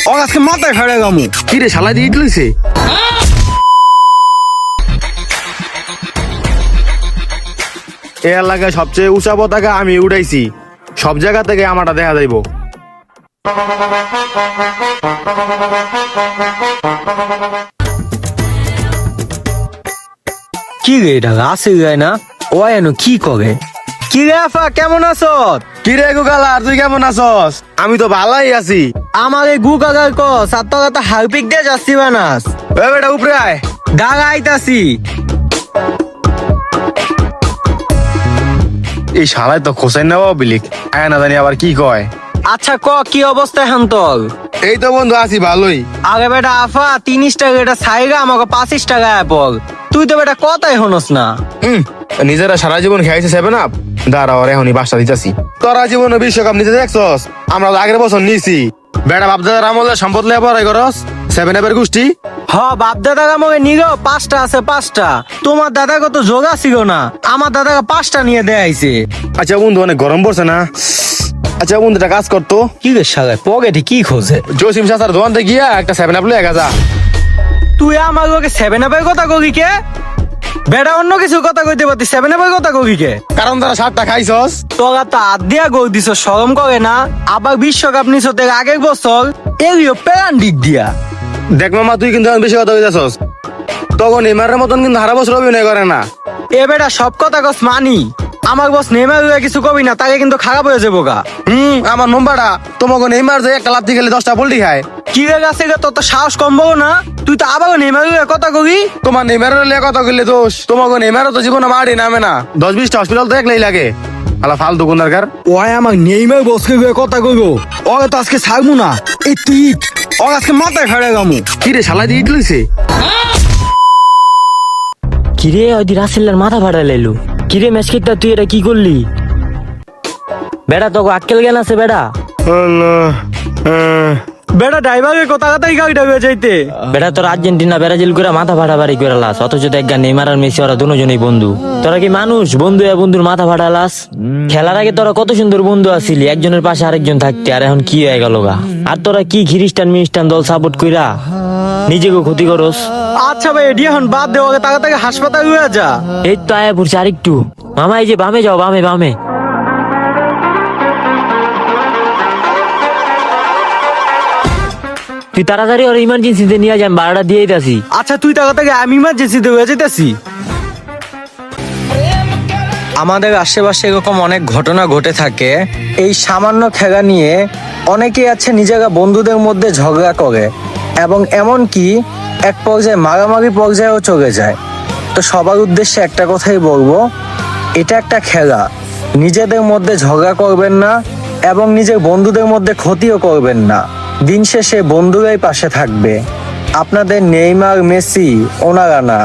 ও আজকে মাথায় ফেড়ে গামু। কি রে শালা দিয়ে লইছে? এই এলাকায় সবচেয়ে উঁচা পতাকা আমি উড়াইছি, সব জায়গা থেকে আমারটা দেখা যাইব। কি রে এটা আসে যায় না? ও এনো কি করে? কি রে আফা, কেমন আছো? কি রে গুকালা, তুই কেমন আছস? আমি তো ভালোই আছি। আমার এই গু কাকার কস আর তোরা তো হারপিক দিয়ে যাচ্ছি বানাস। এ বেটা উপরে আয়। দাঁড়া আইতাছি। এই শালায় তো খোসাই নেওয়া বিলিক, আয় না জানি আবার কি কয়। আচ্ছা ক কি অবস্থা এখন তোর? এই তো বন্ধু আছি ভালোই। আগে বেটা আফা 30 টাকা এটা সাইগা আমাকে 25 টাকা পর। তুই তো বেটা কথাই হনস না। নিজেরা সারা জীবন খেয়েছে 7 আপ, দাঁড়া ওর এখনই বাসটা দিতেছি। তোরা জীবনে বিশ্বকাপ নিতে দেখছস? আমরা তো আগের বছর নিছি। বেটা বাপদাদার আমলে সম্পদ লেয়া পড়াই করস 7 আপের গোষ্ঠী। হ বাপ দাদা আমাকে নিগো 5টা আছে 5টা। তোমার দাদা কত যোগা ছিল না, আমার দাদাকে 5টা নিয়ে দেয়াইছে। আচ্ছা বন্ধু অনেক গরম পড়ছে না? আচ্ছা বন্ধু একটা কাজ করতো, কি রে শালা পকেটে কি খোঁজে? জসিম চাচার দোকানতে গিয়া একটা 7 আপ লয়ে গা যা। তুই আমার লোকে 7 আপের কথা কবি কে? বেটা অন্য কিছু কথা কইতে পারতি 7 আপের কথা কবি কে? কারণ তারা 7টা খাইছস। তোরা তো হাত দিয়া গো দিছ, শরম করে না? আবার বিশ্বকাপ নিছ তোর আগের বছর, এলিও প্যান দিক দিয়া। দেখ মামা, তুই কিন্তু এখন বেশি কথা কইতাছস। তখন নেইমারের মতন কিন্তু হারা বছর অভিনয় করে না। এ বেটা সব কথা কস মানি, আমার বস নেইমার কিছু কবি না, তাকে কিন্তু খারাপ হয়ে যাবো গা। আমার নম্বরটা তোমাকে নেইমার যে একটা লাথি খেলে 10টা পোল্টি খায়। কি রে গাছে গে, তোর তো সাহস কম বলো না? তুই তো আবার নেইমার কথা কবি। তোমার নেইমারের লিয়ে কথা কইলে দোষ, তোমাকে নেইমারও তো জীবনে মারি নামে না, 10-20টা হসপিটাল তো একলাই লাগে। আলা ফালতু গুনারকার। ওই আমার নেইমার বসকে কথা কইব, ওকে তো আজকে ছাড়বো না। এই তুই ও আজকে মাথায় ফেড়ে গামু। কি রে শালা দিয়ে লইছে? কিরে ওই রাসেলের মাথা ফাটা লাইলো। কিরে মেসকিটটা তুই এটা কি করলি? বেটা তোকে আক্কেল জ্ঞান আছে বেটা? বেটা ড্রাইভারের কথা কথাই গাড়িটা হয়ে যাইতে। বেটা তোর আর্জেন্টিনা ব্রাজিল করে মাথা ফাটাবাড়ি করে লাস, অথচ দেখ নেইমার আর মেসি ওরা দুজনেই বন্ধু। তোরা কি মানুষ? বন্ধু এ বন্ধুর মাথা ফাটালাস। খেলার আগে তোরা কত সুন্দর বন্ধু আছিলি, একজনের পাশে আরেকজন থাকতে, আর এখন কি হয়ে গেল গা? আর তোরা কি খ্রিস্টান মিস্টান দল সাপোর্ট কইরা নিজেকে ক্ষতি করস? আচ্ছা ভাই এডি এখন বাদ দে, ওকে তাকে হাসপাতাল হয়ে যা। এই তো আয়া পড়ছে আরেকটু। মামা এই যে বামে যাও, বামে বামে। তুই তাড়াতাড়ি ওর ইমার্জেন্সিতে নিয়ে যান, ভাড়াটা দিয়ে দিতেছি। আচ্ছা তুই তাকে আমি ইমার্জেন্সিতে হয়ে যেতেছি। আমাদের আশেপাশে এরকম অনেক ঘটনা ঘটে থাকে। এই সামান্য খেলা নিয়ে অনেকেই আছে নিজেরা বন্ধুদের মধ্যে ঝগড়া করে এবং এমনকি এক পর্যায়ে মারামারি পর্যায়েও চলে যায়। তো সবার উদ্দেশ্যে একটা কথাই বলবো, এটা একটা খেলা, নিজেদের মধ্যে ঝগড়া করবেন না এবং নিজের বন্ধুদের মধ্যে ক্ষতিও করবেন না। দিন শেষে বন্ধুরাই পাশে থাকবে, আপনাদের নেইমার মেসি ওনারা না।